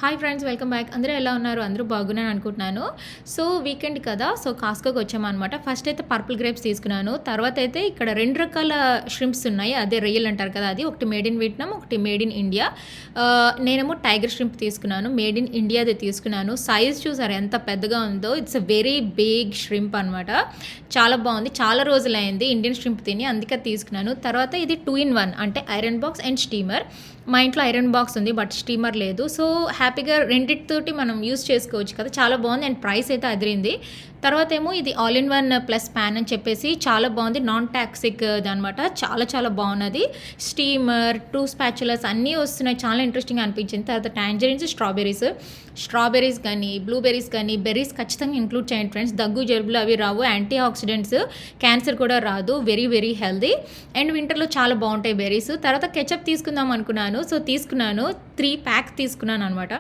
Hi friends, welcome back. అందరూ ఎలా ఉన్నారు? అందరూ బాగున్నాను అనుకుంటున్నాను. సో వీకెండ్ కదా, సో కాస్కోకి వచ్చామన్నమాట. ఫస్ట్ అయితే పర్పుల్ గ్రేప్స్ తీసుకున్నాను. తర్వాత అయితే ఇక్కడ 2 రకాల షింప్స్ ఉన్నాయి. అదే రొయ్యలు అంటారు కదా, అది ఒకటి మేడ్ ఇన్ వియట్నాం, ఒకటి మేడ్ ఇన్ ఇండియా. నేనేమో టైగర్ షింప్ తీసుకున్నాను, మేడ్ ఇన్ ఇండియాది తీసుకున్నాను. సైజ్ చూసారు ఎంత పెద్దగా ఉందో. It's a very big shrimp అనమాట. చాలా బాగుంది. చాలా రోజులైంది ఇండియన్ షింప్ తిని, అందుకే తీసుకున్నాను. తర్వాత ఇది 2 in 1 అంటే ఐరన్ బాక్స్ అండ్ స్టీమర్. మా ఇంట్లో ఐరన్ బాక్స్ ఉంది, బట్ స్టీమర్ లేదు. సో హ్యాపీగా రెండిటితోటి మనం యూస్ చేసుకోవచ్చు కదా. చాలా బాగుంది అండ్ ప్రైస్ అయితే అదిరింది. తర్వాత ఏమో ఇది all in one plus pan అని చెప్పేసి చాలా బాగుంది. నాన్ టాక్సిక్ అనమాట. చాలా చాలా బాగున్నది. స్టీమర్, 2 స్పాచులస్ అన్నీ వస్తున్నాయి. చాలా ఇంట్రెస్టింగ్ అనిపించింది. తర్వాత ట్యాంజరీన్స్, స్ట్రాబెర్రీస్ కానీ, బ్లూబెర్రీస్ కానీ, బెర్రీస్ ఖచ్చితంగా ఇంక్లూడ్ చేయండి ఫ్రెండ్స్. దగ్గు, జలుబులు అవి రావు. యాంటీ ఆక్సిడెంట్స్, క్యాన్సర్ కూడా రాదు. వెరీ వెరీ హెల్దీ అండ్ వింటర్లో చాలా బాగుంటాయి బెర్రీస్. తర్వాత కెచప్ తీసుకుందాం అనుకున్నాను. సో తీసుకున్నాను, 3 ప్యాక్స్ తీసుకున్నాను అనమాట.